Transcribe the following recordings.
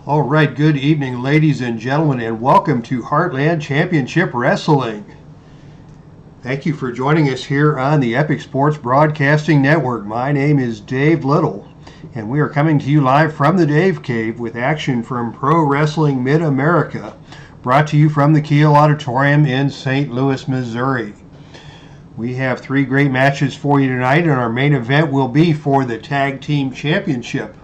All right, good evening, ladies and gentlemen, and welcome to Heartland Championship Wrestling. Thank you for joining us here on the Epic Sports Broadcasting Network. My name is Dave Little, and we are coming to you live from the Dave Cave with action from Pro Wrestling Mid-America, brought to you from the Kiel Auditorium in St. Louis, Missouri. We have three great matches for you tonight, and our main event will be for the Tag Team Championship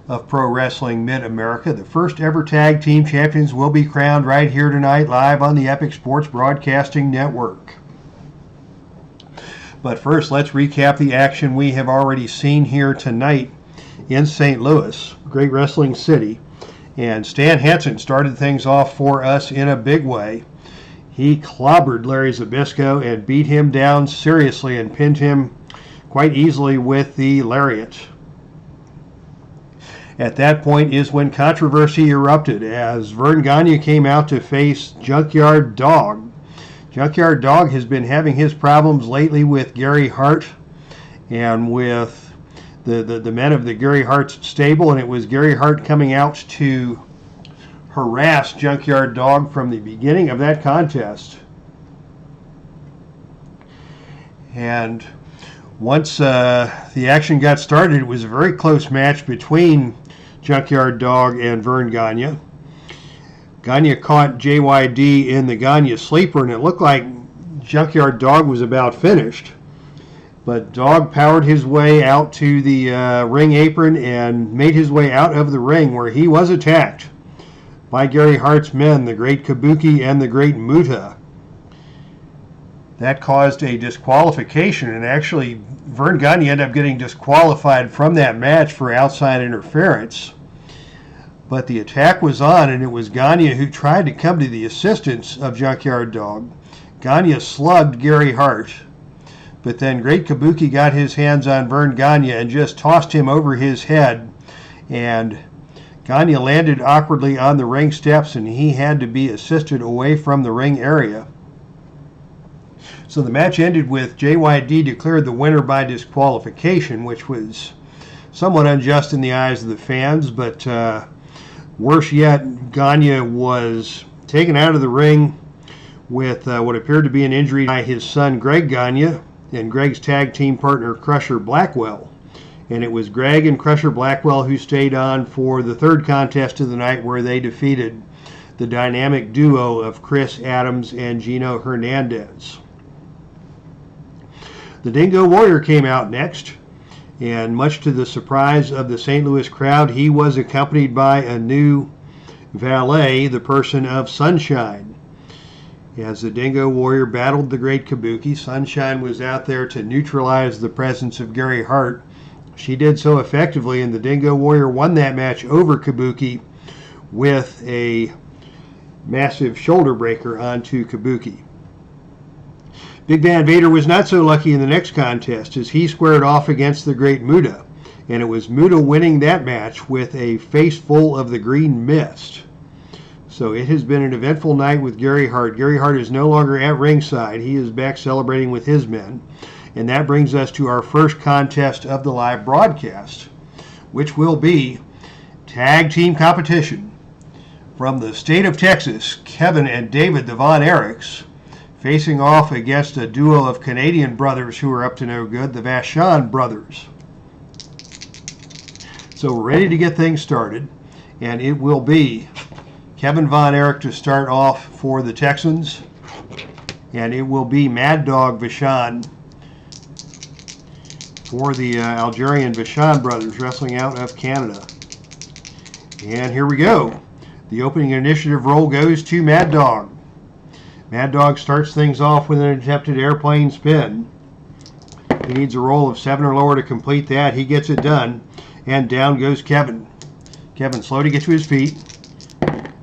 of Pro Wrestling Mid-America. The first ever tag team champions will be crowned right here tonight live on the Epic Sports Broadcasting Network. But first, let's recap the action we have already seen here tonight in St. Louis, great wrestling city. And Stan Hansen started things off for us in a big way. He clobbered Larry Zbyszko and beat him down seriously and pinned him quite easily with the lariat. At that point is when controversy erupted as Vern Gagne came out to face Junkyard Dog. Junkyard Dog has been having his problems lately with Gary Hart and with the men of the Gary Hart stable, and it was Gary Hart coming out to harass Junkyard Dog from the beginning of that contest. And once the action got started, it was a very close match between Junkyard Dog and Vern Gagne. Gagne caught JYD in the Gagne sleeper, and it looked like Junkyard Dog was about finished. But Dog powered his way out to the ring apron and made his way out of the ring, where he was attacked by Gary Hart's men, the Great Kabuki and the Great Muta. That caused a disqualification, and actually Vern Gagne ended up getting disqualified from that match for outside interference. But the attack was on, and it was Gagne who tried to come to the assistance of Junkyard Dog. Gagne slugged Gary Hart, but then Great Kabuki got his hands on Vern Gagne and just tossed him over his head, and Gagne landed awkwardly on the ring steps, and he had to be assisted away from the ring area. So the match ended with JYD declared the winner by disqualification, which was somewhat unjust in the eyes of the fans, but worse yet, Gagne was taken out of the ring with what appeared to be an injury by his son Greg Gagne and Greg's tag team partner Crusher Blackwell. And it was Greg and Crusher Blackwell who stayed on for the third contest of the night, where they defeated the dynamic duo of Chris Adams and Gino Hernandez. The Dingo Warrior came out next, and much to the surprise of the St. Louis crowd, he was accompanied by a new valet, the person of Sunshine. As the Dingo Warrior battled the Great Kabuki, Sunshine was out there to neutralize the presence of Gary Hart. She did so effectively, and the Dingo Warrior won that match over Kabuki with a massive shoulder breaker onto Kabuki. Big Van Vader was not so lucky in the next contest, as he squared off against the Great Muta, and it was Muta winning that match with a face full of the green mist. So it has been an eventful night with Gary Hart. Gary Hart is no longer at ringside. He is back celebrating with his men. And that brings us to our first contest of the live broadcast, which will be tag team competition from the state of Texas, Kevin and David the Von Erichs, facing off against a duo of Canadian brothers who are up to no good, the VACHON brothers. So we're ready to get things started, and it will be Kevin Von Erich to start off for the Texans, and it will be Mad Dog Vachon for the Algerian Vachon brothers, wrestling out of Canada. And here we go. The opening initiative roll goes to Mad Dog. Mad Dog starts things off with an attempted airplane spin. He needs a roll of 7 or lower to complete that. He gets it done, and down goes Kevin. Kevin slow to get to his feet.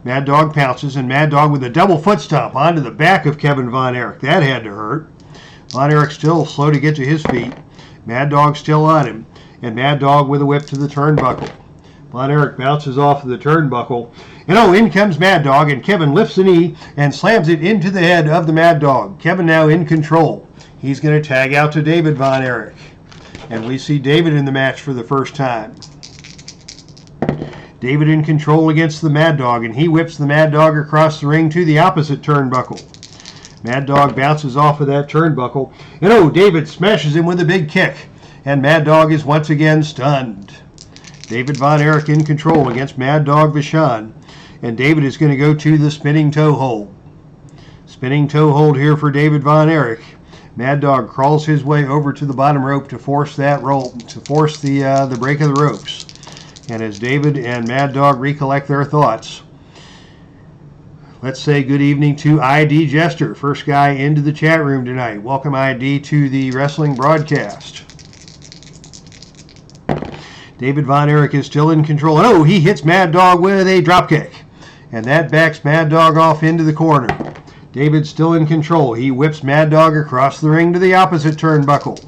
Mad Dog pounces, and Mad Dog with a double foot stomp onto the back of Kevin Von Erich. That had to hurt. Von Erich still slow to get to his feet. Mad Dog still on him, and Mad Dog with a whip to the turnbuckle. Von Erich bounces off of the turnbuckle, and in comes Mad Dog, and Kevin lifts a knee and slams it into the head of the Mad Dog. Kevin now in control. He's going to tag out to David Von Erich, and we see David in the match for the first time. David in control against the Mad Dog, and he whips the Mad Dog across the ring to the opposite turnbuckle. Mad Dog bounces off of that turnbuckle, and oh, David smashes him with a big kick, and Mad Dog is once again stunned. David Von Erich in control against Mad Dog Vachon, and David is going to go to the spinning toe hold. Spinning toe hold here for David Von Erich. Mad Dog crawls his way over to the bottom rope to force that roll, to force the break of the ropes. And as David and Mad Dog recollect their thoughts, let's say good evening to ID Jester, first guy into the chat room tonight. Welcome, ID, to the wrestling broadcast. David Von Erich is still in control. Oh, he hits Mad Dog with a dropkick, and that backs Mad Dog off into the corner. David's still in control. He whips Mad Dog across the ring to the opposite turnbuckle.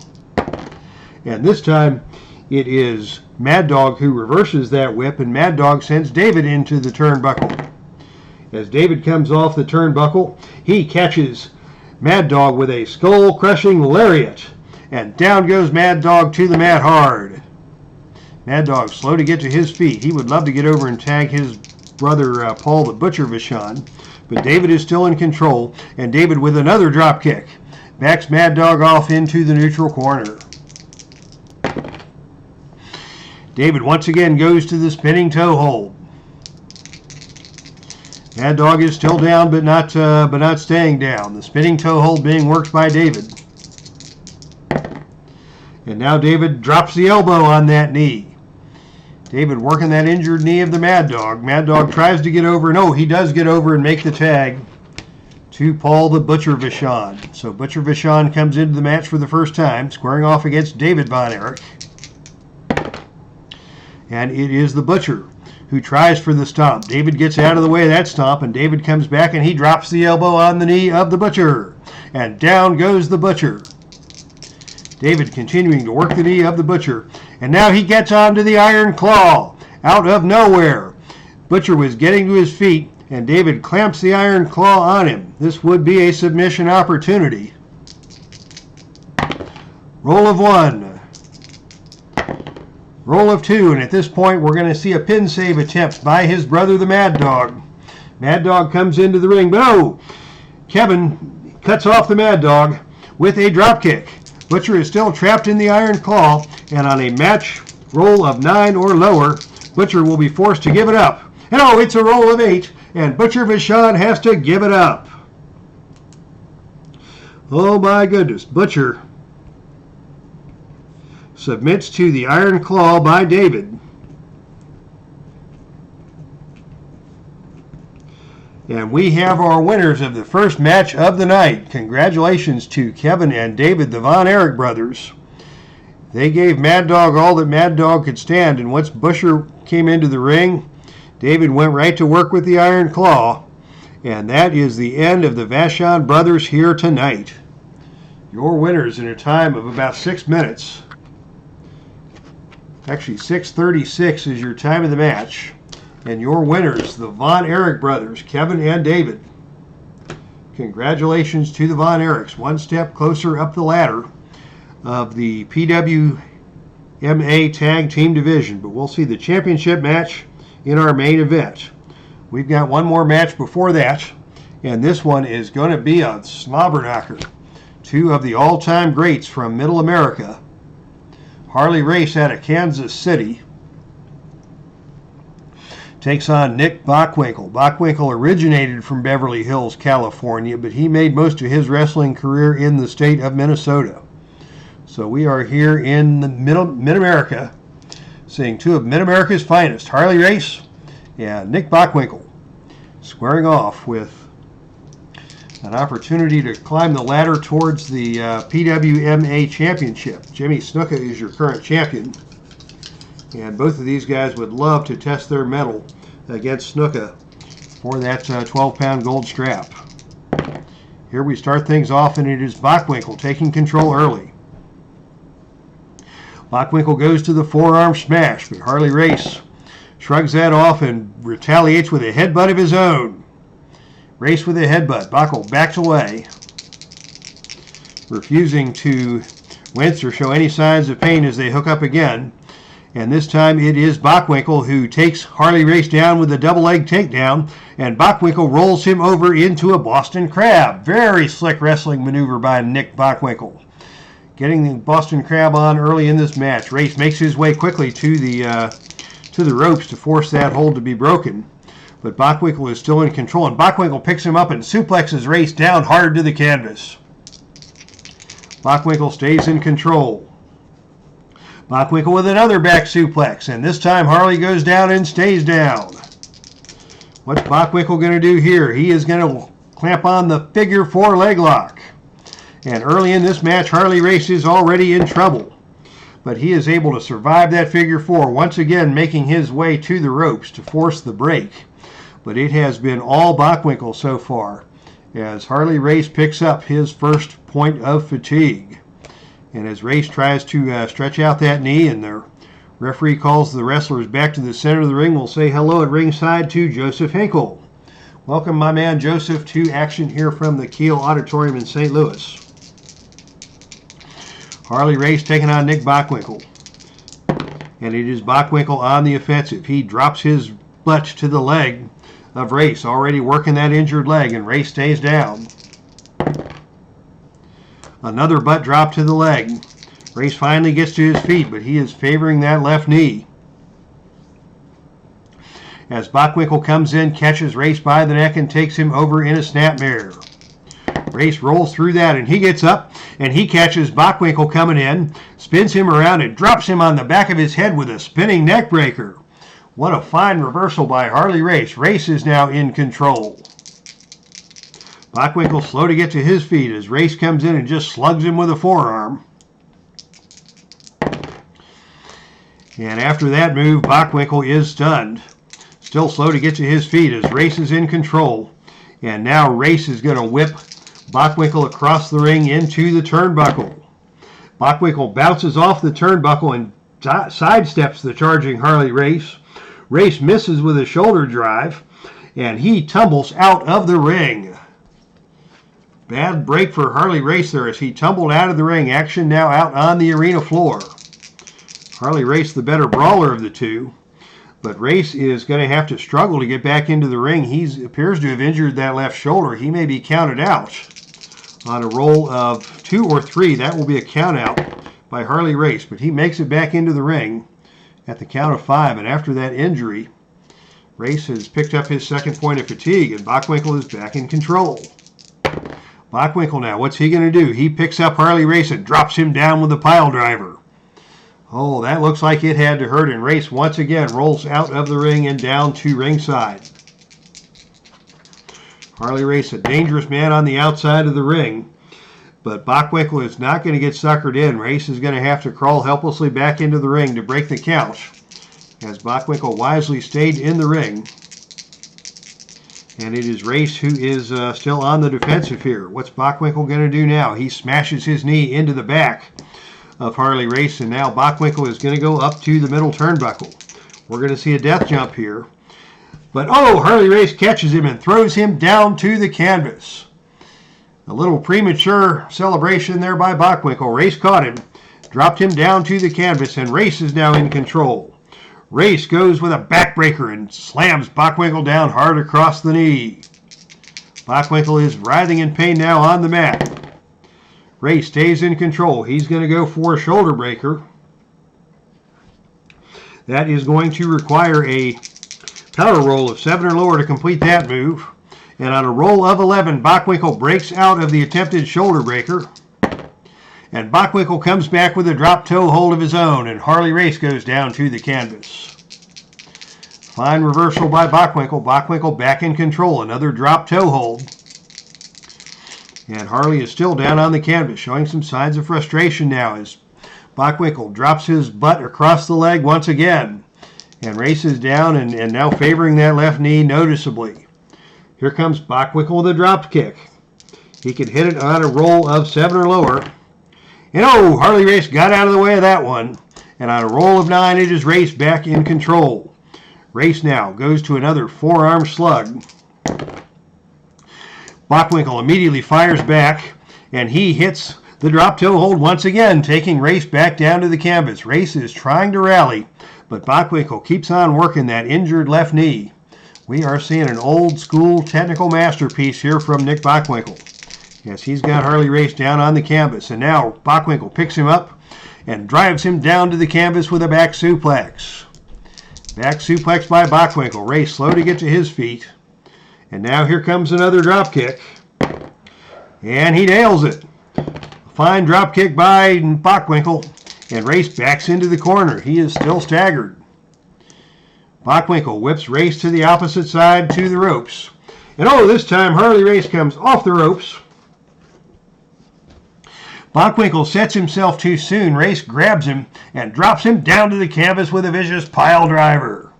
And this time, it is Mad Dog who reverses that whip, and Mad Dog sends David into the turnbuckle. As David comes off the turnbuckle, he catches Mad Dog with a skull-crushing lariat, and down goes Mad Dog to the mat hard. Mad Dog slow to get to his feet. He would love to get over and tag his brother Paul the Butcher Vachon, but David is still in control, and David with another drop kick backs Mad Dog off into the neutral corner. David once again goes to the spinning toe hold. Mad Dog is still down, but not staying down. The spinning toe hold being worked by David. And now David drops the elbow on that knee. David working that injured knee of the Mad Dog. Mad Dog tries to get over. No, he does get over and make the tag to Paul the Butcher Vachon. So Butcher Vachon comes into the match for the first time, squaring off against David Von Erich. And it is the Butcher who tries for the stomp. David gets out of the way of that stomp, and David comes back and he drops the elbow on the knee of the Butcher. And down goes the Butcher. David continuing to work the knee of the Butcher. And now he gets onto the Iron Claw out of nowhere. Butcher was getting to his feet, and David clamps the Iron Claw on him. This would be a submission opportunity. Roll of one. Roll of two, and at this point we're going to see a pin save attempt by his brother the Mad Dog. Mad Dog comes into the ring, but oh! Kevin cuts off the Mad Dog with a dropkick. Butcher is still trapped in the Iron Claw, and on a match roll of 9 or lower, Butcher will be forced to give it up. And oh, it's a roll of 8, and Butcher Vachon has to give it up. Oh my goodness, Butcher submits to the Iron Claw by David. And we have our winners of the first match of the night. Congratulations to Kevin and David, the Von Erich brothers. They gave Mad Dog all that Mad Dog could stand, and once Butcher came into the ring, David went right to work with the Iron Claw. And that is the end of the Vachon brothers here tonight. Your winners in a time of about 6 minutes. Actually, 6:36 is your time of the match. And your winners, the Von Erich brothers, Kevin and David. Congratulations to the Von Erichs. One step closer up the ladder of the PWMA Tag Team Division. But we'll see the championship match in our main event. We've got one more match before that. And this one is going to be a slobber knocker. Two of the all-time greats from Middle America. Harley Race out of Kansas City takes on Nick Bockwinkel. Bockwinkel originated from Beverly Hills, California, but he made most of his wrestling career in the state of Minnesota. So we are here in the Mid-America, seeing two of Mid-America's finest, Harley Race and Nick Bockwinkel, squaring off with an opportunity to climb the ladder towards the PWMA championship. Jimmy Snuka is your current champion. And both of these guys would love to test their mettle against Snuka for that 12-pound gold strap. Here we start things off, and it is Bockwinkel taking control early. Bockwinkel goes to the forearm smash, but Harley Race shrugs that off and retaliates with a headbutt of his own. Race with a headbutt. Bockwinkel backs away, refusing to wince or show any signs of pain as they hook up again. And this time it is Bockwinkel who takes Harley Race down with a double leg takedown, and Bockwinkel rolls him over into a Boston Crab. Very slick wrestling maneuver by Nick Bockwinkel. Getting the Boston Crab on early in this match. Race makes his way quickly to the ropes to force that hold to be broken. But Bockwinkel is still in control, and Bockwinkel picks him up and suplexes Race down hard to the canvas. Bockwinkel stays in control. Bockwinkel with another back suplex, and this time Harley goes down and stays down. What's Bockwinkel going to do here? He is going to clamp on the figure 4 leg lock. And early in this match, Harley Race is already in trouble. But he is able to survive that figure 4, once again making his way to the ropes to force the break. But it has been all Bockwinkel so far, as Harley Race picks up his first point of fatigue. And as Race tries to stretch out that knee, and the referee calls the wrestlers back to the center of the ring, we'll say hello at ringside to Joseph Hinkle. Welcome, my man Joseph, to action here from the Kiel Auditorium in St. Louis. Harley Race taking on Nick Bockwinkel. And it is Bockwinkel on the offensive. He drops his butt to the leg of Race, already working that injured leg, and Race stays down. Another butt drop to the leg. Race finally gets to his feet, but he is favoring that left knee. As Bockwinkel comes in, catches Race by the neck and takes him over in a snapmare. Race rolls through that, and he gets up, and he catches Bockwinkel coming in, spins him around, and drops him on the back of his head with a spinning neck breaker. What a fine reversal by Harley Race. Race is now in control. Bockwinkel slow to get to his feet as Race comes in and just slugs him with a forearm. And after that move, Bockwinkel is stunned. Still slow to get to his feet as Race is in control. And now Race is going to whip Bockwinkel across the ring into the turnbuckle. Bockwinkel bounces off the turnbuckle and sidesteps the charging Harley Race. Race misses with a shoulder drive, and he tumbles out of the ring. Bad break for Harley Race there as he tumbled out of the ring. Action now out on the arena floor. Harley Race the better brawler of the two, but Race is going to have to struggle to get back into the ring. He appears to have injured that left shoulder. He may be counted out. On a roll of 2 or 3, that will be a count out by Harley Race, but he makes it back into the ring at the count of 5, and after that injury, Race has picked up his second point of fatigue, and Bockwinkel is back in control. Bockwinkel now, what's he going to do? He picks up Harley Race and drops him down with a pile driver. Oh, that looks like it had to hurt, and Race once again rolls out of the ring and down to ringside. Harley Race, a dangerous man on the outside of the ring, but Bockwinkel is not going to get suckered in. Race is going to have to crawl helplessly back into the ring to break the count, as Bockwinkel wisely stayed in the ring. And it is Race who is still on the defensive here. What's Bockwinkel going to do now? He smashes his knee into the back of Harley Race, and now Bockwinkel is going to go up to the middle turnbuckle. We're going to see a death jump here. But oh, Harley Race catches him and throws him down to the canvas. A little premature celebration there by Bockwinkel. Race caught him, dropped him down to the canvas, and Race is now in control. Race goes with a backbreaker and slams Bockwinkel down hard across the knee. Bockwinkel is writhing in pain now on the mat. Race stays in control. He's going to go for a shoulder breaker. That is going to require a power roll of 7 or lower to complete that move. And on a roll of 11, Bockwinkel breaks out of the attempted shoulder breaker. And Bockwinkel comes back with a drop toe hold of his own, and Harley Race goes down to the canvas. Fine reversal by Bockwinkel. Bockwinkel back in control. Another drop toe hold. And Harley is still down on the canvas, showing some signs of frustration now as Bockwinkel drops his butt across the leg once again. And Race is down and now favoring that left knee noticeably. Here comes Bockwinkel with a drop kick. He can hit it on a roll of 7 or lower. And oh, Harley Race got out of the way of that one. And on a roll of 9, it is Race back in control. Race now goes to another forearm slug. Bockwinkel immediately fires back, and he hits The drop toe hold once again, taking Race back down to the canvas. Race is trying to rally, but Bockwinkel keeps on working that injured left knee. We are seeing an old school technical masterpiece here from Nick Bockwinkel. Yes, he's got Harley Race down on the canvas, and now Bockwinkel picks him up and drives him down to the canvas with a back suplex. Back suplex by Bockwinkel. Race slow to get to his feet. And now here comes another drop kick. And he nails it. Fine drop kick by Bockwinkel, and Race backs into the corner. He is still staggered. Bockwinkel whips Race to the opposite side to the ropes. And oh, this time Harley Race comes off the ropes. Bockwinkel sets himself too soon. Race grabs him and drops him down to the canvas with a vicious pile driver.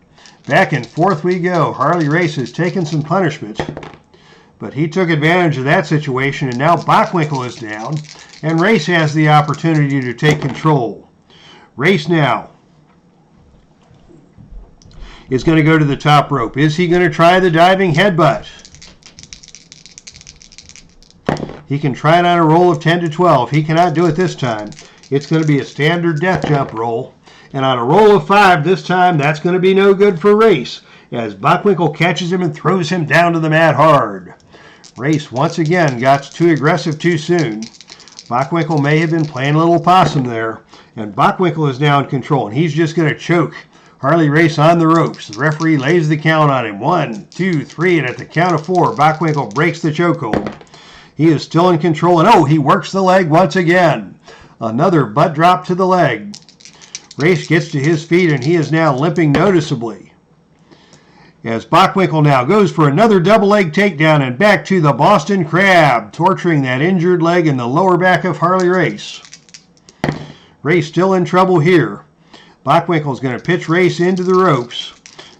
Back and forth we go. Harley Race has taken some punishment, but he took advantage of that situation, and now Bockwinkel is down, and Race has the opportunity to take control. Race now is going to go to the top rope. Is he going to try the diving headbutt? He can try it on a roll of 10 to 12. He cannot do it this time. It's going to be a standard death jump roll. And on a roll of 5 this time, that's going to be no good for Race, as Bockwinkel catches him and throws him down to the mat hard. Race once again got too aggressive too soon. Bockwinkel may have been playing a little possum there, and Bockwinkel is now in control, and he's just going to choke Harley Race on the ropes. The referee lays the count on him. 1, 2, 3, and at the count of 4, Bockwinkel breaks the chokehold. He is still in control, and oh, he works the leg once again. Another butt drop to the leg. Race gets to his feet, and he is now limping noticeably, as Bockwinkel now goes for another double leg takedown and back to the Boston Crab, torturing that injured leg in the lower back of Harley Race. Race still in trouble here. Bockwinkel is going to pitch Race into the ropes.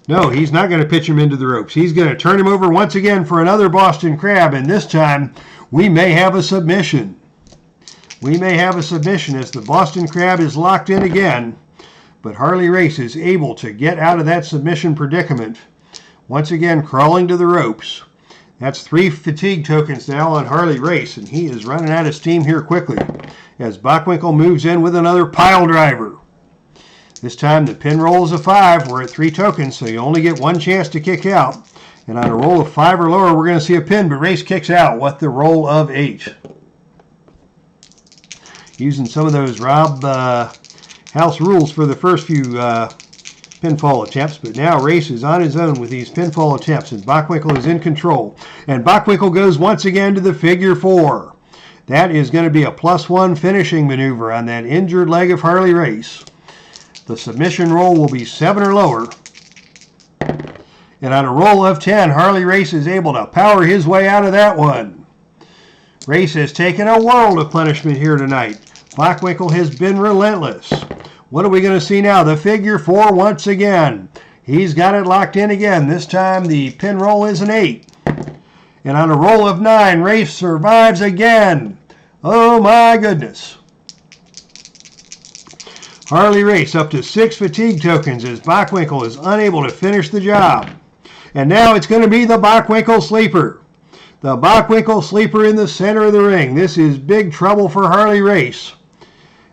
No, he's not going to pitch him into the ropes. He's going to turn him over once again for another Boston Crab, and this time we may have a submission. We may have a submission as the Boston Crab is locked in again, but Harley Race is able to get out of that submission predicament. Once again, crawling to the ropes. That's 3 fatigue tokens now on Harley Race, and he is running out of steam here quickly as Bockwinkel moves in with another pile driver. This time the pin roll is a 5. We're at 3 tokens, so you only get 1 chance to kick out. And on a roll of 5 or lower, we're going to see a pin, but Race kicks out with the roll of 8. Using some of those Rob House rules for the first few pinfall attempts, but now Race is on his own with these pinfall attempts, and Bockwinkel is in control. And Bockwinkel goes once again to the figure 4. That is going to be a +1 finishing maneuver on that injured leg of Harley Race. The submission roll will be 7 or lower. And on a roll of 10, Harley Race is able to power his way out of that one. Race has taken a world of punishment here tonight. Bockwinkel has been relentless. What are we going to see now? The figure 4 once again. He's got it locked in again. This time the pin roll is an 8. And on a roll of 9, Race survives again. Oh my goodness. Harley Race up to 6 fatigue tokens as Bockwinkel is unable to finish the job. And now it's going to be the Bockwinkel sleeper. The Bockwinkel sleeper in the center of the ring. This is big trouble for Harley Race.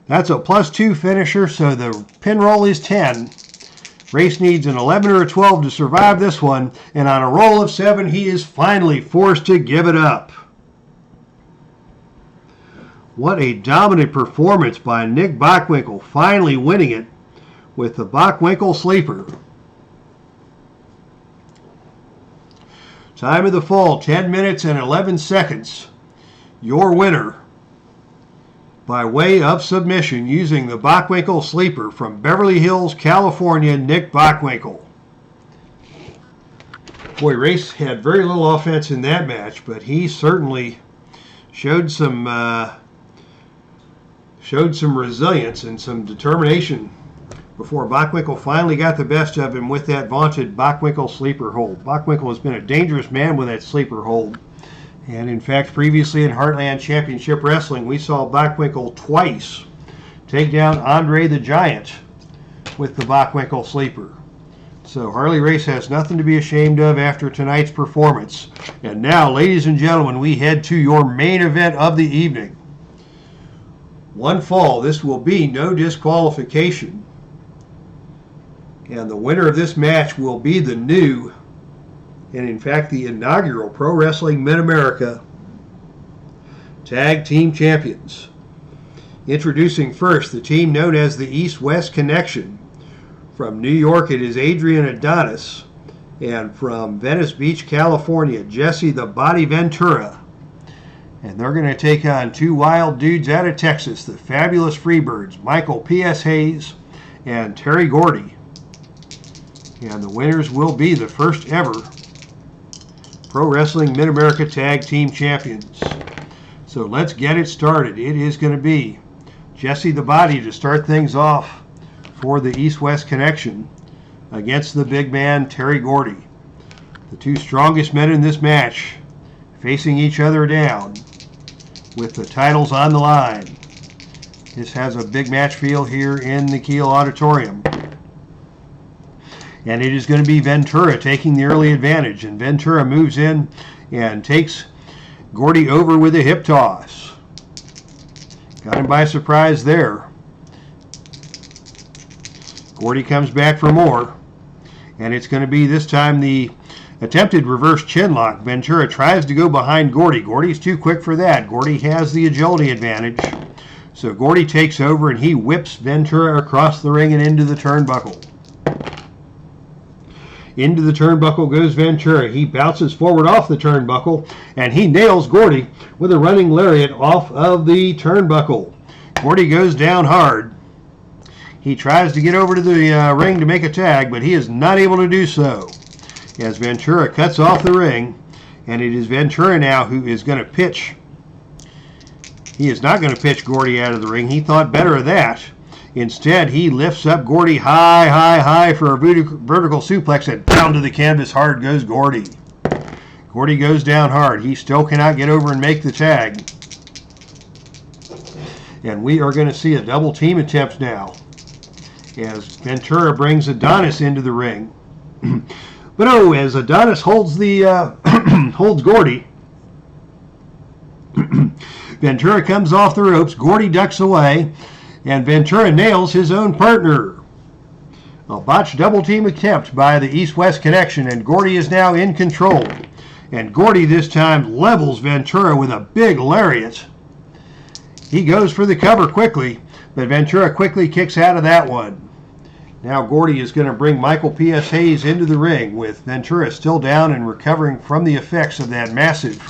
That's a +2 finisher, so the pin roll is 10. Race needs an 11 or a 12 to survive this one, and on a roll of 7, he is finally forced to give it up. What a dominant performance by Nick Bockwinkel, finally winning it with the Bockwinkel sleeper. Time of the fall, 10 minutes and 11 seconds. Your winner, by way of submission, using the Bockwinkel sleeper from Beverly Hills, California, Nick Bockwinkel. Boy, Race had very little offense in that match, but he certainly showed some resilience and some determination before Bockwinkel finally got the best of him with that vaunted Bockwinkel sleeper hold. Bockwinkel has been a dangerous man with that sleeper hold. And in fact, previously in Heartland Championship Wrestling, we saw Bockwinkel twice take down Andre the Giant with the Bockwinkel sleeper. So Harley Race has nothing to be ashamed of after tonight's performance. And now, ladies and gentlemen, we head to your main event of the evening. One fall. This will be no disqualification. And the winner of this match will be the new, and in fact the inaugural, Pro Wrestling Mid-America Tag Team Champions. Introducing first the team known as the East-West Connection. From New York, it is Adrian Adonis. And from Venice Beach, California, Jesse the Body Ventura. And they're going to take on two wild dudes out of Texas, the fabulous Freebirds, Michael P.S. Hayes and Terry Gordy. And the winners will be the first ever Pro Wrestling Mid-America Tag Team Champions. So let's get it started. It is going to be Jesse the Body to start things off for the East-West Connection against the big man Terry Gordy. The two strongest men in this match facing each other down with the titles on the line. This has a big match feel here in the Kiel Auditorium. And it is going to be Ventura taking the early advantage. And Ventura moves in and takes Gordy over with a hip toss. Got him by surprise there. Gordy comes back for more. And it's going to be this time the attempted reverse chinlock. Ventura tries to go behind Gordy. Gordy's too quick for that. Gordy has the agility advantage. So Gordy takes over and he whips Ventura across the ring and into the turnbuckle. Into the turnbuckle goes Ventura. He bounces forward off the turnbuckle and he nails Gordy with a running lariat off of the turnbuckle. Gordy goes down hard. He tries to get over to the ring to make a tag, but he is not able to do so as Ventura cuts off the ring, and it is Ventura now who is going to pitch. He is not going to pitch Gordy out of the ring. He thought better of that. Instead, he lifts up Gordy high for a vertical suplex, and down to the canvas hard goes Gordy. Gordy goes down hard. He still cannot get over and make the tag. And we are going to see a double team attempt now, as Ventura brings Adonis into the ring. But as Adonis holds holds Gordy, Ventura comes off the ropes, Gordy ducks away, and Ventura nails his own partner. A botched double team attempt by the East-West Connection, and Gordy is now in control. And Gordy this time levels Ventura with a big lariat. He goes for the cover quickly, but Ventura quickly kicks out of that one. Now Gordy is going to bring Michael P.S. Hayes into the ring with Ventura still down and recovering from the effects of that massive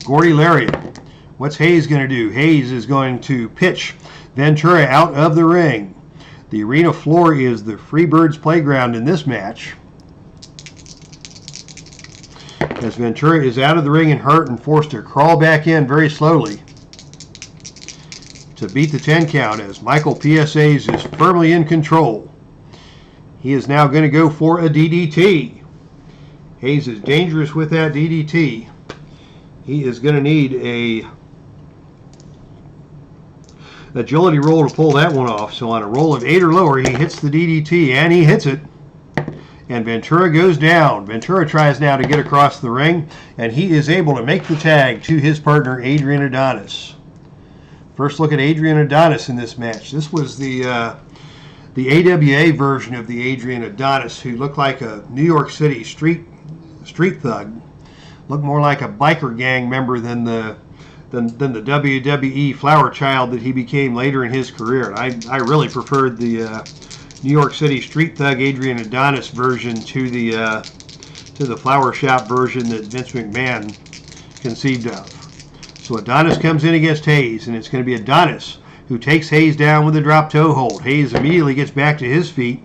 Gordy lariat. What's Hayes going to do? Hayes is going to pitch Ventura out of the ring. The arena floor is the Freebirds playground in this match, as Ventura is out of the ring and hurt and forced to crawl back in very slowly to beat the 10 count, as Michael P.S. Hayes is firmly in control. He is now going to go for a DDT. Hayes is dangerous with that DDT. He is going to need a agility roll to pull that one off. So on a roll of 8 or lower, he hits the DDT, and he hits it. And Ventura goes down. Ventura tries now to get across the ring, and he is able to make the tag to his partner, Adrian Adonis. First look at Adrian Adonis in this match. This was the AWA version of the Adrian Adonis, who looked like a New York City street thug. Looked more like a biker gang member than the WWE flower child that he became later in his career. And I really preferred the New York City street thug Adrian Adonis version to the flower shop version that Vince McMahon conceived of. So Adonis comes in against Hayes, and it's going to be Adonis who takes Hayes down with a drop toe hold. Hayes immediately gets back to his feet,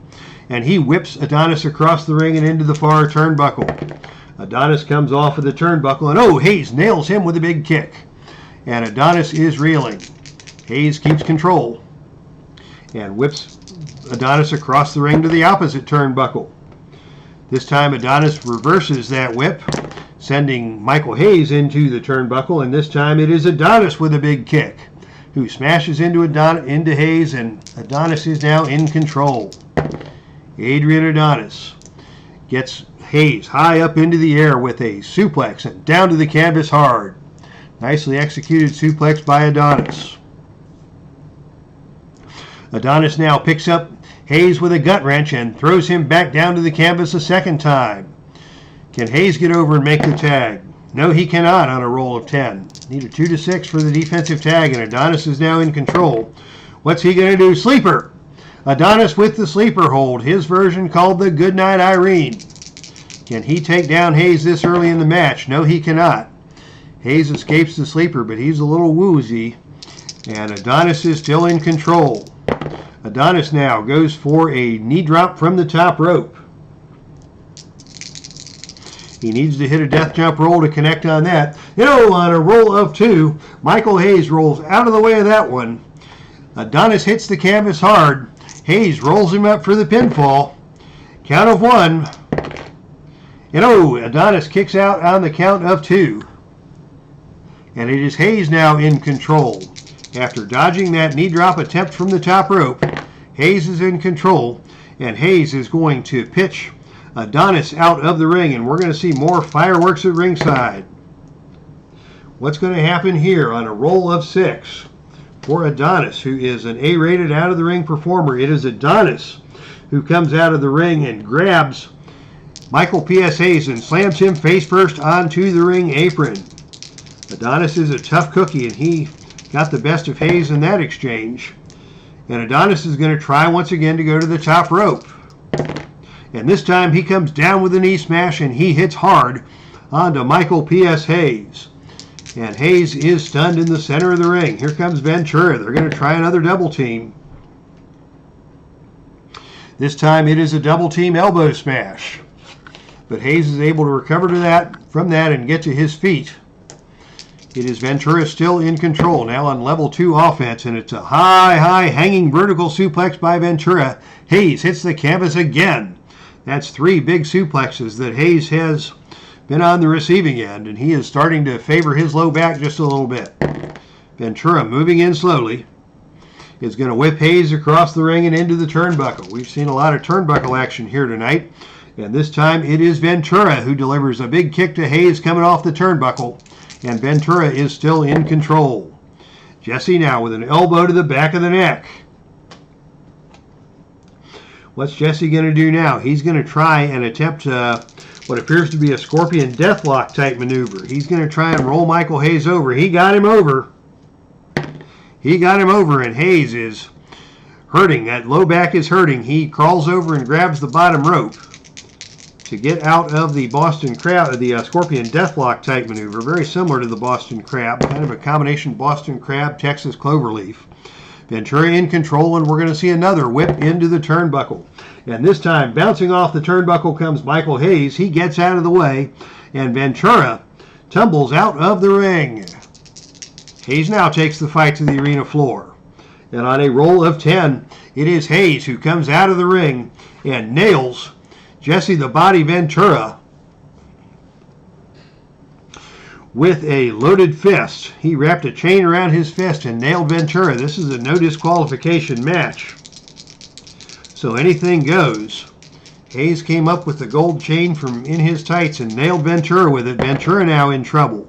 and he whips Adonis across the ring and into the far turnbuckle. Adonis comes off of the turnbuckle, and Hayes nails him with a big kick. And Adonis is reeling. Hayes keeps control and whips Adonis across the ring to the opposite turnbuckle. This time Adonis reverses that whip, sending Michael Hayes into the turnbuckle, and this time it is Adonis with a big kick, who smashes into Hayes, and Adonis is now in control. Adrian Adonis gets Hayes high up into the air with a suplex and down to the canvas hard. Nicely executed suplex by Adonis. Adonis now picks up Hayes with a gut wrench and throws him back down to the canvas a second time. Can Hayes get over and make the tag? No, he cannot on a roll of 10. Need a 2 to 6 for the defensive tag, and Adonis is now in control. What's he going to do? Sleeper! Adonis with the sleeper hold, his version called the Goodnight Irene. Can he take down Hayes this early in the match? No, he cannot. Hayes escapes the sleeper, but he's a little woozy, and Adonis is still in control. Adonis now goes for a knee drop from the top rope. He needs to hit a death jump roll to connect on that. On a roll of 2, Michael Hayes rolls out of the way of that one. Adonis hits the canvas hard. Hayes rolls him up for the pinfall. Count of 1. And Adonis kicks out on the count of 2. And it is Hayes now in control. After dodging that knee drop attempt from the top rope, Hayes is in control, and Hayes is going to pitch Adonis out of the ring, and we're going to see more fireworks at ringside. What's going to happen here on a roll of 6 for Adonis, who is an A-rated out-of-the-ring performer? It is Adonis who comes out of the ring and grabs Michael P.S. Hayes and slams him face first onto the ring apron. Adonis is a tough cookie, and he got the best of Hayes in that exchange. And Adonis is going to try once again to go to the top rope. And this time he comes down with a knee smash, and he hits hard onto Michael P.S. Hayes. And Hayes is stunned in the center of the ring. Here comes Ventura. They're going to try another double team. This time it is a double team elbow smash. But Hayes is able to recover from that and get to his feet. It is Ventura still in control, now on level 2 offense, and it's a high hanging vertical suplex by Ventura. Hayes hits the canvas again. That's 3 big suplexes that Hayes has been on the receiving end, and he is starting to favor his low back just a little bit. Ventura, moving in slowly, is going to whip Hayes across the ring and into the turnbuckle. We've seen a lot of turnbuckle action here tonight, and this time it is Ventura who delivers a big kick to Hayes coming off the turnbuckle. And Ventura is still in control. Jesse now with an elbow to the back of the neck. What's Jesse going to do now? He's going to try and attempt what appears to be a scorpion deathlock type maneuver. He's going to try and roll Michael Hayes over. He got him over. And Hayes is hurting. That low back is hurting. He crawls over and grabs the bottom rope to get out of the Boston Crab, the Scorpion Deathlock type maneuver, very similar to the Boston Crab, kind of a combination Boston Crab, Texas Cloverleaf. Ventura in control, and we're going to see another whip into the turnbuckle. And this time, bouncing off the turnbuckle comes Michael Hayes. He gets out of the way, and Ventura tumbles out of the ring. Hayes now takes the fight to the arena floor. And on a roll of 10, it is Hayes who comes out of the ring and nails Jesse the Body Ventura with a loaded fist. He wrapped a chain around his fist and nailed Ventura. This is a no disqualification match, so anything goes. Hayes came up with the gold chain from in his tights and nailed Ventura with it. Ventura now in trouble.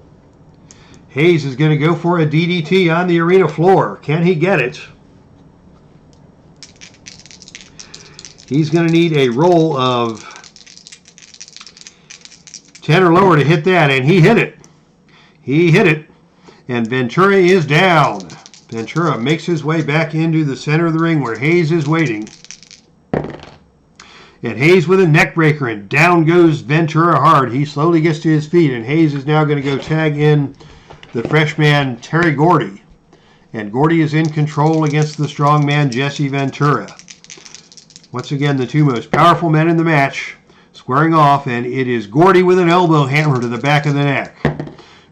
Hayes is going to go for a DDT on the arena floor. Can he get it? He's going to need a roll of 10 or lower to hit that, and he hit it. And Ventura is down. Ventura makes his way back into the center of the ring where Hayes is waiting. And Hayes with a neck breaker, and down goes Ventura hard. He slowly gets to his feet, and Hayes is now going to go tag in the freshman Terry Gordy. And Gordy is in control against the strong man Jesse Ventura. Once again, the 2 most powerful men in the match squaring off, and it is Gordy with an elbow hammer to the back of the neck.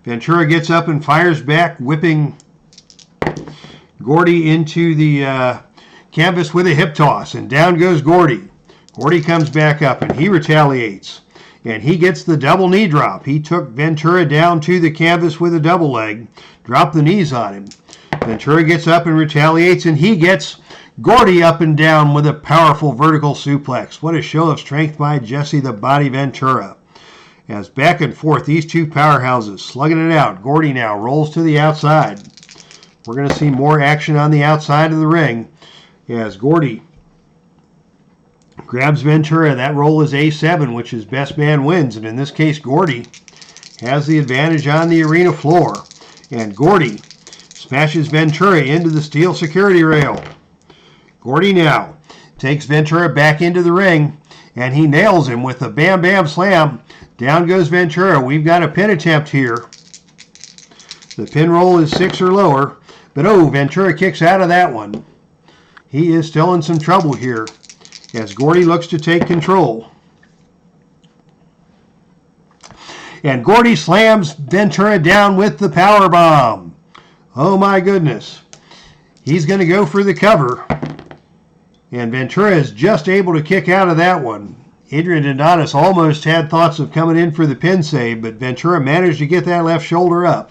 Ventura gets up and fires back, whipping Gordy into the canvas with a hip toss, and down goes Gordy. Gordy comes back up, and he retaliates, and he gets the double knee drop. He took Ventura down to the canvas with a double leg, dropped the knees on him. Ventura gets up and retaliates, and he gets Gordy up and down with a powerful vertical suplex. What a show of strength by Jesse the Body Ventura. As back and forth, these 2 powerhouses slugging it out. Gordy now rolls to the outside. We're going to see more action on the outside of the ring. as Gordy grabs Ventura. That roll is A7, which is best man wins. And in this case, Gordy has the advantage on the arena floor. And Gordy smashes Ventura into the steel security rail. Gordy now takes Ventura back into the ring, and he nails him with a bam bam slam. Down goes Ventura. We've got a pin attempt here. The pin roll is 6 or lower, but oh, Ventura kicks out of that one. He is still in some trouble here as Gordy looks to take control. And Gordy slams Ventura down with the power bomb. Oh my goodness. He's going to go for the cover. And Ventura is just able to kick out of that one. Adrian Adonis almost had thoughts of coming in for the pin save, but Ventura managed to get that left shoulder up.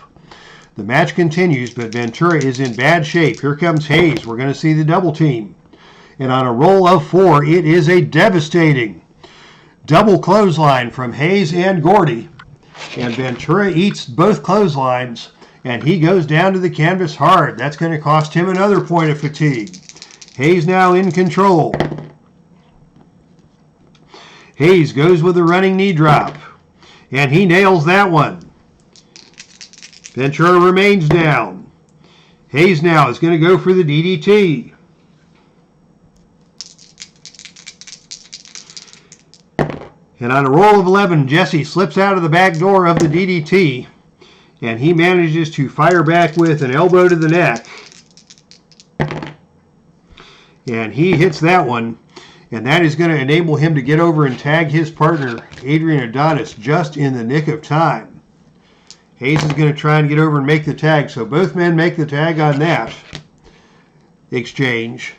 The match continues, but Ventura is in bad shape. Here comes Hayes. We're going to see the double team. And on a roll of 4, it is a devastating double clothesline from Hayes and Gordy. And Ventura eats both clotheslines, and he goes down to the canvas hard. That's going to cost him another point of fatigue. Hayes now in control. Hayes goes with a running knee drop, and he nails that one. Ventura remains down. Hayes now is going to go for the DDT. And on a roll of 11, Jesse slips out of the back door of the DDT, and he manages to fire back with an elbow to the neck. And he hits that one, and that is going to enable him to get over and tag his partner, Adrian Adonis, just in the nick of time. Hayes is going to try and get over and make the tag, so both men make the tag on that exchange.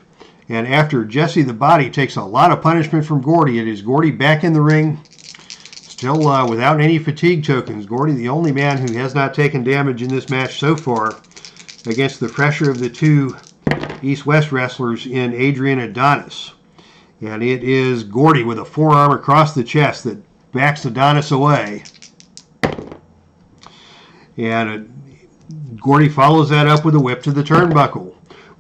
And after Jesse the Body takes a lot of punishment from Gordy, it is Gordy back in the ring, still without any fatigue tokens. Gordy, the only man who has not taken damage in this match so far, against the fresher of the two East-West wrestlers in Adrian Adonis. And it is Gordy with a forearm across the chest that backs Adonis away. And Gordy follows that up with a whip to the turnbuckle.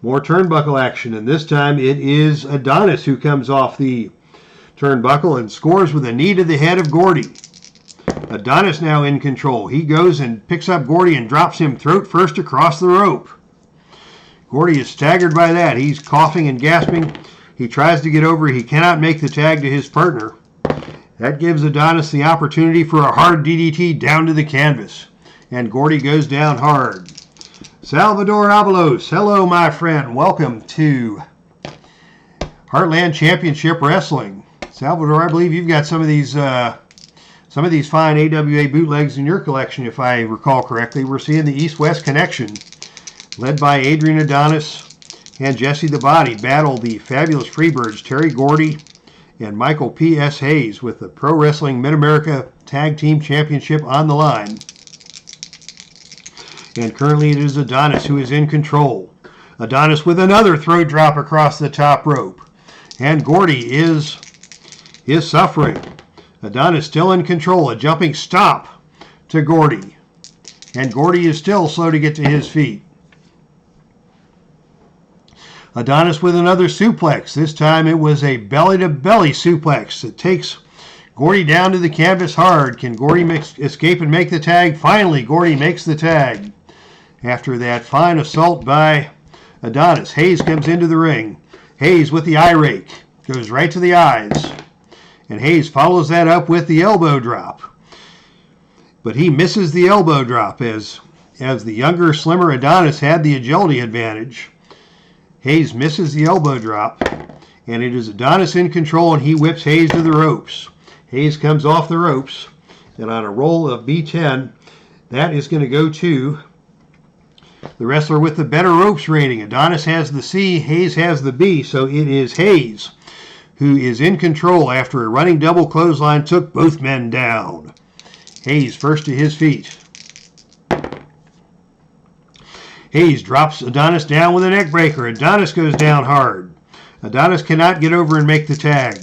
More turnbuckle action, and this time it is Adonis who comes off the turnbuckle and scores with a knee to the head of Gordy. Adonis now in control. He goes and picks up Gordy and drops him throat first across the rope. Gordy is staggered by that. He's coughing and gasping. He tries to get over. He cannot make the tag to his partner. That gives Adonis the opportunity for a hard DDT down to the canvas. And Gordy goes down hard. Salvador Avalos, hello my friend. Welcome to Heartland Championship Wrestling. Salvador, I believe you've got some of these fine AWA bootlegs in your collection, if I recall correctly. We're seeing the East-West connection, led by Adrian Adonis and Jesse the Body, battle the fabulous Freebirds, Terry Gordy and Michael P.S. Hayes, with the Pro Wrestling Mid-America Tag Team Championship on the line. And currently it is Adonis who is in control. Adonis with another throat drop across the top rope. And Gordy is suffering. Adonis still in control. A jumping stop to Gordy. And Gordy is still slow to get to his feet. Adonis with another suplex. This time it was a belly-to-belly suplex. It takes Gordy down to the canvas hard. Can Gordy escape and make the tag? Finally, Gordy makes the tag. After that fine assault by Adonis, Hayes comes into the ring. Hayes with the eye rake. Goes right to the eyes. And Hayes follows that up with the elbow drop. But he misses the elbow drop as the younger, slimmer Adonis had the agility advantage. Hayes misses the elbow drop. And it is Adonis in control, and he whips Hayes to the ropes. Hayes comes off the ropes. And on a roll of B10, that is going to go to the wrestler with the better ropes rating. Adonis has the C, Hayes has the B, so it is Hayes who is in control after a running double clothesline took both men down. Hayes first to his feet. Hayes drops Adonis down with a neck breaker. Adonis goes down hard. Adonis cannot get over and make the tag.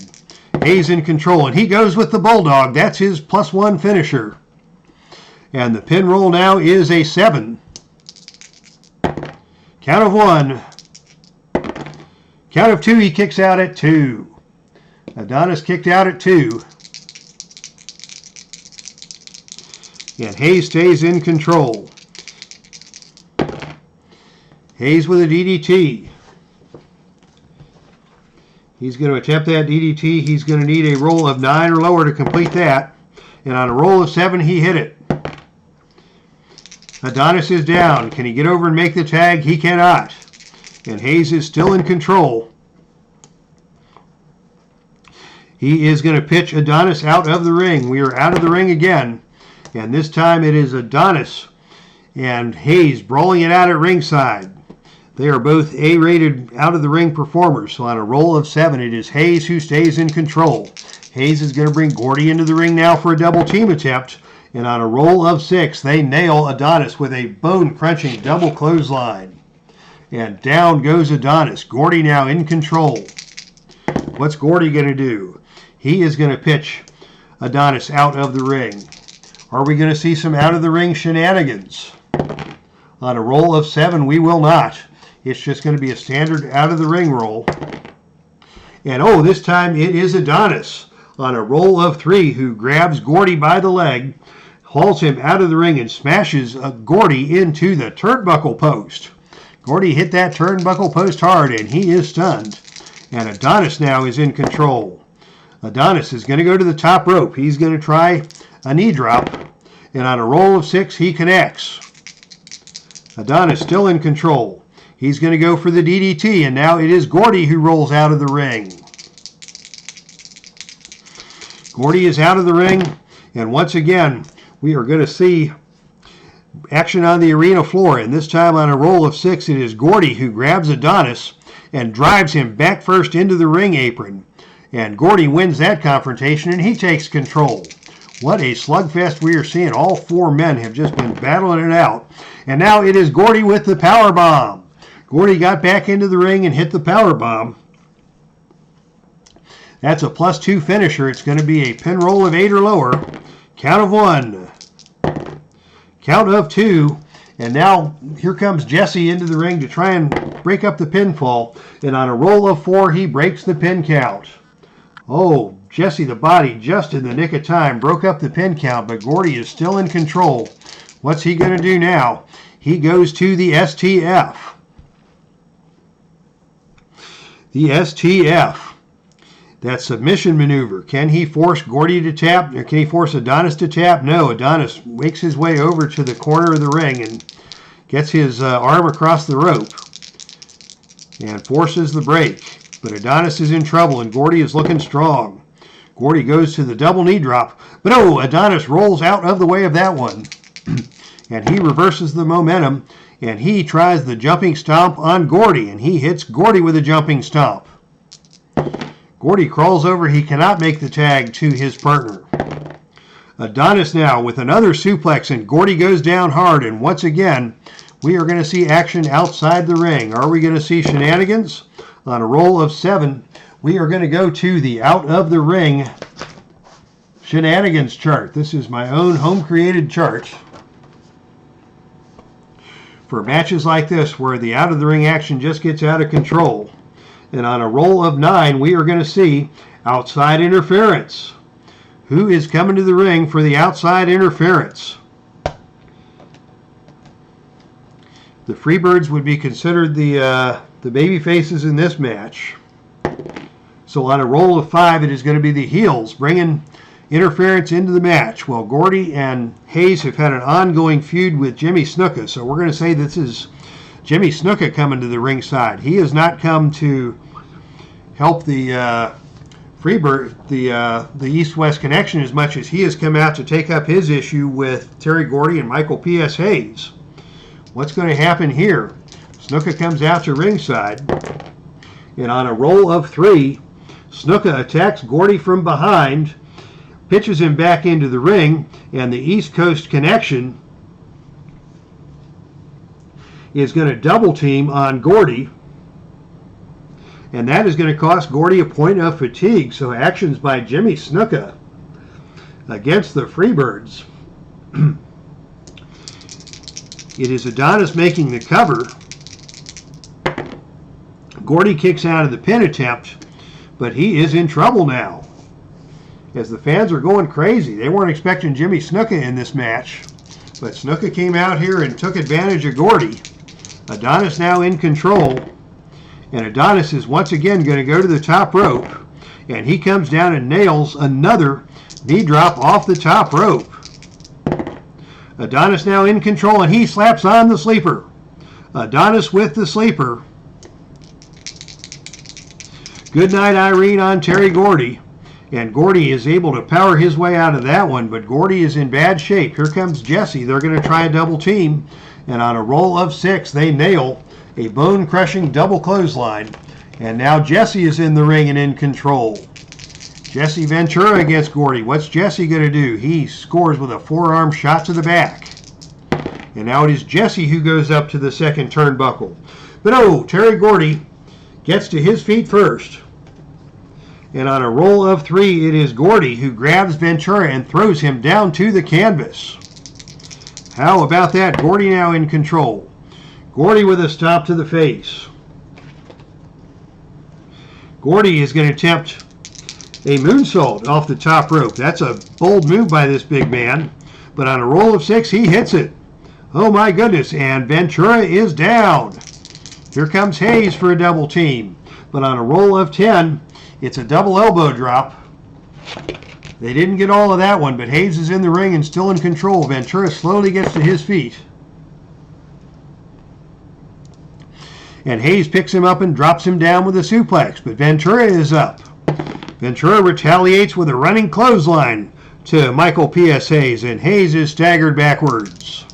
Hayes in control, and he goes with the Bulldog. That's his +1 finisher. And the pin roll now is a 7. Count of 1. Count of 2, he kicks out at 2. Adonis kicked out at 2. And Hayes stays in control. Hayes with a DDT. He's going to attempt that DDT. He's going to need a roll of 9 or lower to complete that. And on a roll of 7, he hit it. Adonis is down. Can he get over and make the tag? He cannot. And Hayes is still in control. He is going to pitch Adonis out of the ring. We are out of the ring again. And this time it is Adonis and Hayes brawling it out at ringside. They are both A-rated out-of-the-ring performers. So on a roll of 7, it is Hayes who stays in control. Hayes is going to bring Gordy into the ring now for a double team attempt. And on a roll of 6, they nail Adonis with a bone-crunching double clothesline. And down goes Adonis. Gordy now in control. What's Gordy going to do? He is going to pitch Adonis out of the ring. Are we going to see some out-of-the-ring shenanigans? On a roll of 7, we will not. It's just going to be a standard out-of-the-ring roll. And oh, this time it is Adonis on a roll of 3 who grabs Gordy by the leg, hauls him out of the ring, and smashes Gordy into the turnbuckle post. Gordy hit that turnbuckle post hard, and he is stunned. And Adonis now is in control. Adonis is going to go to the top rope. He's going to try a knee drop, and on a roll of 6, he connects. Adonis still in control. He's going to go for the DDT, and now it is Gordy who rolls out of the ring. Gordy is out of the ring, and once again, we are going to see action on the arena floor, and this time on a roll of 6, it is Gordy who grabs Adonis and drives him back first into the ring apron. And Gordy wins that confrontation, and he takes control. What a slugfest we are seeing. All 4 men have just been battling it out. And now it is Gordy with the powerbomb. Gordy got back into the ring and hit the powerbomb. That's a +2 finisher. It's going to be a pin roll of 8 or lower. Count of 1. Count of 2. And now here comes Jesse into the ring to try and break up the pinfall. And on a roll of 4, he breaks the pin count. Oh, Jesse the Body just in the nick of time broke up the pin count, but Gordy is still in control. What's he going to do now? He goes to the STF. The STF. That submission maneuver. Can he force Gordy to tap? Or can he force Adonis to tap? No, Adonis makes his way over to the corner of the ring and gets his arm across the rope and forces the break. But Adonis is in trouble, and Gordy is looking strong. Gordy goes to the double knee drop. But oh, Adonis rolls out of the way of that one. And he reverses the momentum, and he tries the jumping stomp on Gordy, and he hits Gordy with a jumping stomp. Gordy crawls over. He cannot make the tag to his partner. Adonis now with another suplex, and Gordy goes down hard, and once again, we are going to see action outside the ring. Are we going to see shenanigans? On a roll of 7, we are going to go to the out of the ring shenanigans chart. This is my own home-created chart for matches like this where the out of the ring action just gets out of control. And on a roll of 9, we are going to see outside interference. Who is coming to the ring for the outside interference? The Freebirds would be considered the baby faces in this match. So on a roll of 5, it is going to be the heels bringing interference into the match. Well, Gordy and Hayes have had an ongoing feud with Jimmy Snuka, so we're going to say this is Jimmy Snuka coming to the ringside. He has not come to help the Freebird, the East-West connection, as much as he has come out to take up his issue with Terry Gordy and Michael P.S. Hayes. What's going to happen here? Snuka comes out to ringside, and on a roll of 3, Snuka attacks Gordy from behind, pitches him back into the ring, and the East Coast connection is going to double team on Gordy, and that is going to cost Gordy a point of fatigue. So actions by Jimmy Snuka against the Freebirds. It is Adonis making the cover. Gordy kicks out of the pin attempt, but he is in trouble now, as the fans are going crazy. They weren't expecting Jimmy Snuka in this match, but Snuka came out here and took advantage of Gordy. Adonis now in control, and Adonis is once again going to go to the top rope, and he comes down and nails another knee drop off the top rope. Adonis now in control, and he slaps on the sleeper. Adonis with the sleeper. Good night, Irene on Terry Gordy. And Gordy is able to power his way out of that one, but Gordy is in bad shape. Here comes Jesse. They're going to try a double team, and on a roll of 6, they nail a bone-crushing double clothesline. And now Jesse is in the ring and in control. Jesse Ventura against Gordy. What's Jesse going to do? He scores with a forearm shot to the back. And now it is Jesse who goes up to the second turnbuckle. But oh, Terry Gordy gets to his feet first. And on a roll of 3, it is Gordy who grabs Ventura and throws him down to the canvas. How about that? Gordy now in control. Gordy with a stop to the face. Gordy is going to attempt a moonsault off the top rope. That's a bold move by this big man. But on a roll of 6, he hits it. Oh my goodness, and Ventura is down. Here comes Hayes for a double team. But on a roll of 10, it's a double elbow drop. They didn't get all of that one, but Hayes is in the ring and still in control. Ventura slowly gets to his feet. And Hayes picks him up and drops him down with a suplex, but Ventura is up. Ventura retaliates with a running clothesline to Michael P.S. Hayes, and Hayes is staggered backwards.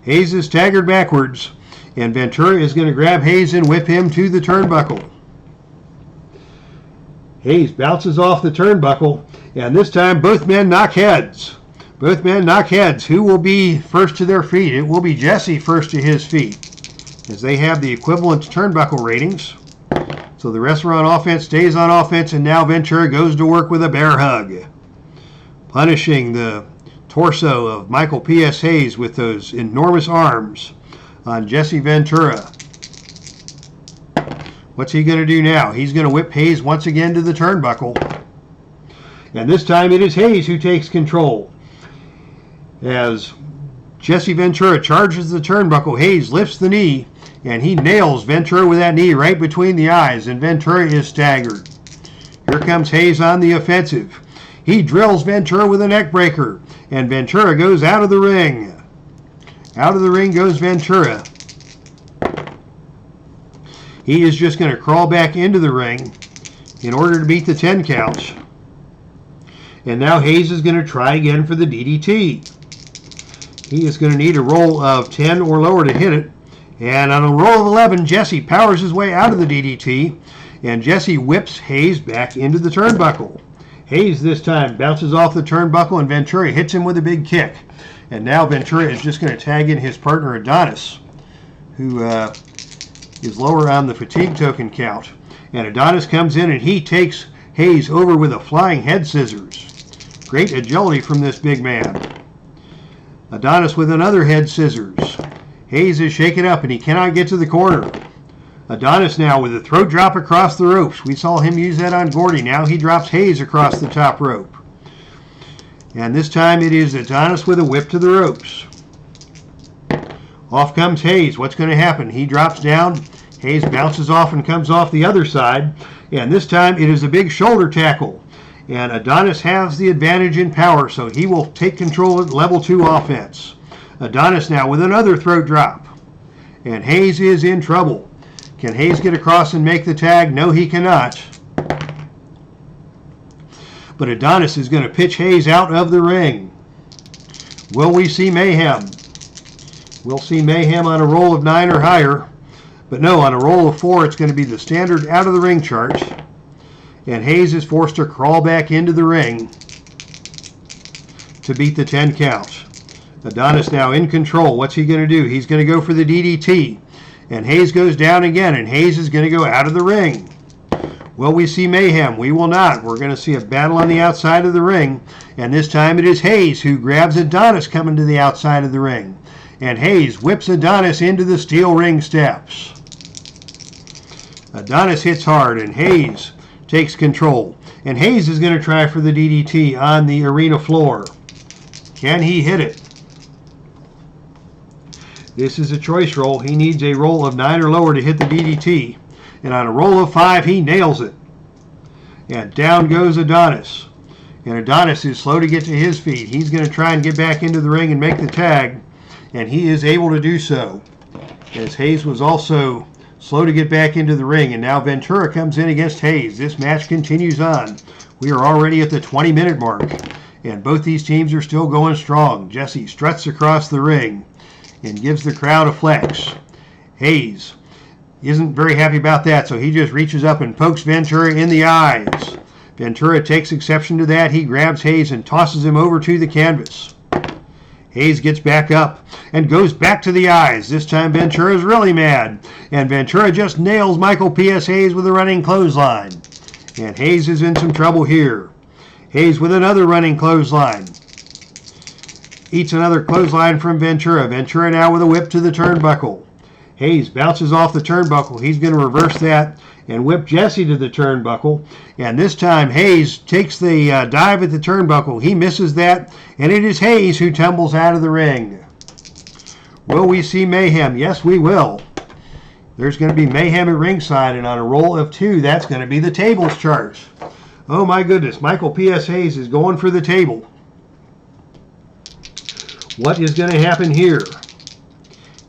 Hayes is staggered backwards, and Ventura is going to grab Hayes and whip him to the turnbuckle. Hayes bounces off the turnbuckle, and this time both men knock heads. Both men knock heads. Who will be first to their feet? It will be Jesse first to his feet, as they have the equivalent turnbuckle ratings. So the wrestler on offense stays on offense, and now Ventura goes to work with a bear hug, punishing the torso of Michael P.S. Hayes with those enormous arms on Jesse Ventura. What's he going to do now? He's going to whip Hayes once again to the turnbuckle. And this time it is Hayes who takes control. As Jesse Ventura charges the turnbuckle, Hayes lifts the knee, and he nails Ventura with that knee right between the eyes, and Ventura is staggered. Here comes Hayes on the offensive. He drills Ventura with a neck breaker, and Ventura goes out of the ring. Out of the ring goes Ventura. He is just going to crawl back into the ring in order to beat the 10 count. And now Hayes is going to try again for the DDT. He is going to need a roll of 10 or lower to hit it. And on a roll of 11, Jesse powers his way out of the DDT, and Jesse whips Hayes back into the turnbuckle. Hayes this time bounces off the turnbuckle, and Ventura hits him with a big kick. And now Ventura is just going to tag in his partner Adonis, who is lower on the fatigue token count. And Adonis comes in, and he takes Hayes over with a flying head scissors. Great agility from this big man. Adonis with another head scissors. Hayes is shaken up, and he cannot get to the corner. Adonis now with a throat drop across the ropes. We saw him use that on Gordy. Now he drops Hayes across the top rope. And this time it is Adonis with a whip to the ropes. Off comes Hayes. What's going to happen? He drops down. Hayes bounces off and comes off the other side. And this time it is a big shoulder tackle. And Adonis has the advantage in power, so he will take control at level 2 offense. Adonis now with another throat drop. And Hayes is in trouble. Can Hayes get across and make the tag? No, he cannot. But Adonis is going to pitch Hayes out of the ring. Will we see mayhem? We'll see mayhem on a roll of 9 or higher. But no, on a roll of 4, it's going to be the standard out of the ring chart. And Hayes is forced to crawl back into the ring to beat the 10 count. Adonis now in control. What's he going to do? He's going to go for the DDT. And Hayes goes down again, and Hayes is going to go out of the ring. Will we see mayhem? We will not. We're going to see a battle on the outside of the ring. And this time it is Hayes who grabs Adonis coming to the outside of the ring. And Hayes whips Adonis into the steel ring steps. Adonis hits hard, and Hayes takes control. And Hayes is going to try for the DDT on the arena floor. Can he hit it? This is a choice roll. He needs a roll of 9 or lower to hit the DDT. And on a roll of 5, he nails it. And down goes Adonis. And Adonis is slow to get to his feet. He's going to try and get back into the ring and make the tag. And he is able to do so. As Hayes was also slow to get back into the ring. And now Ventura comes in against Hayes. This match continues on. We are already at the 20-minute mark. And both these teams are still going strong. Jesse struts across the ring and gives the crowd a flex. Hayes isn't very happy about that, so he just reaches up and pokes Ventura in the eyes. Ventura takes exception to that. He grabs Hayes and tosses him over to the canvas. Hayes gets back up and goes back to the eyes. This time Ventura is really mad, and Ventura just nails Michael P.S. Hayes with a running clothesline. And Hayes is in some trouble here. Hayes with another running clothesline. Eats another clothesline from Ventura. Ventura now with a whip to the turnbuckle. Hayes bounces off the turnbuckle. He's going to reverse that and whip Jesse to the turnbuckle. And this time Hayes takes the dive at the turnbuckle. He misses that, and it is Hayes who tumbles out of the ring. Will we see mayhem? Yes, we will. There's going to be mayhem at ringside, and on a roll of 2, that's going to be the tables chart. Oh my goodness, Michael P.S. Hayes is going for the table. What is going to happen here?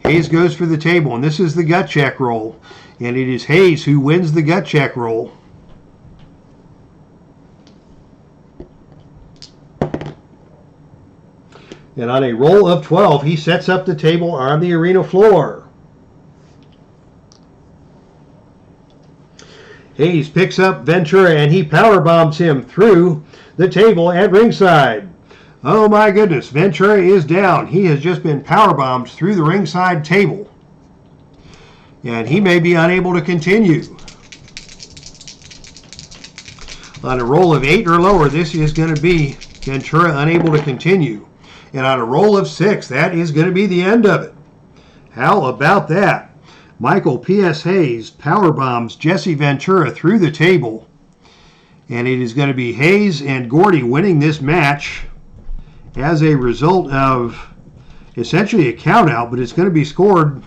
Hayes goes for the table, and this is the gut check roll. And it is Hayes who wins the gut check roll. And on a roll of 12, he sets up the table on the arena floor. Hayes picks up Ventura and he power bombs him through the table at ringside. Oh my goodness, Ventura is down. He has just been power bombed through the ringside table. And he may be unable to continue. On a roll of 8 or lower, this is going to be Ventura unable to continue. And on a roll of 6, that is going to be the end of it. How about that? Michael P.S. Hayes power bombs Jesse Ventura through the table. And it is going to be Hayes and Gordy winning this match as a result of essentially a count out, but it's going to be scored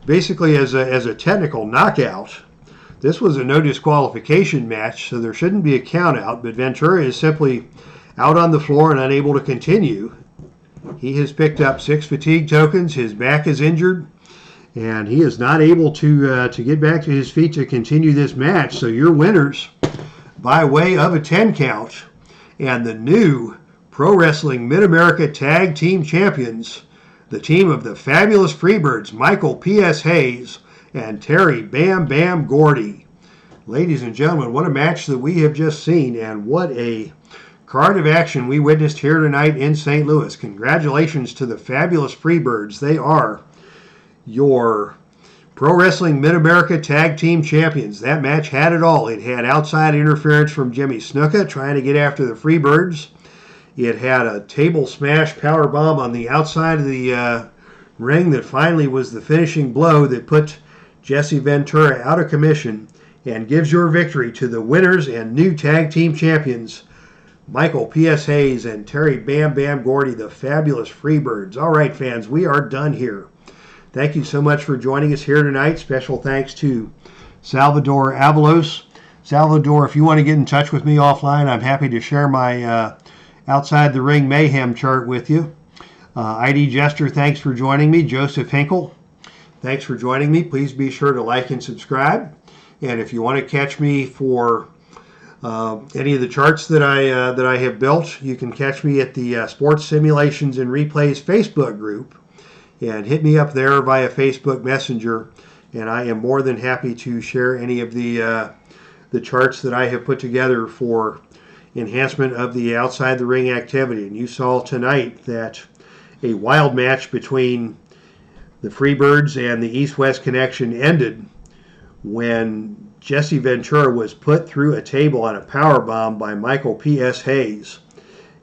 basically as a technical knockout. This was a no disqualification match, so there shouldn't be a count out, but Ventura is simply out on the floor and unable to continue. He has picked up 6 fatigue tokens. His back is injured, and he is not able to get back to his feet to continue this match. So your winners by way of a 10 count and the new Pro Wrestling Mid-America Tag Team Champions, the team of the fabulous Freebirds, Michael P.S. Hayes and Terry Bam Bam Gordy. Ladies and gentlemen, what a match that we have just seen, and what a card of action we witnessed here tonight in St. Louis. Congratulations to the fabulous Freebirds. They are your Pro Wrestling Mid-America Tag Team Champions. That match had it all. It had outside interference from Jimmy Snuka trying to get after the Freebirds. It had a table smash power bomb on the outside of the ring that finally was the finishing blow that put Jesse Ventura out of commission and gives your victory to the winners and new tag team champions, Michael P.S. Hayes and Terry Bam Bam Gordy, the fabulous Freebirds. All right, fans, we are done here. Thank you so much for joining us here tonight. Special thanks to Salvador Avalos. Salvador, if you want to get in touch with me offline, I'm happy to share my Outside the Ring Mayhem chart with you. ID Jester, thanks for joining me. Joseph Hinkle, thanks for joining me. Please be sure to like and subscribe. And if you want to catch me for any of the charts that I have built, you can catch me at the Sports Simulations and Replays Facebook group. And hit me up there via Facebook Messenger. And I am more than happy to share any of the charts that I have put together for enhancement of the outside the ring activity. And you saw tonight that a wild match between the Freebirds and the East-West Connection ended when Jesse Ventura was put through a table on a power bomb by Michael P.S. Hayes.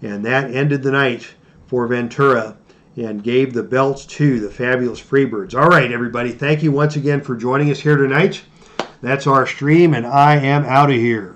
And that ended the night for Ventura and gave the belts to the fabulous Freebirds. All right, everybody, thank you once again for joining us here tonight. That's our stream, and I am out of here.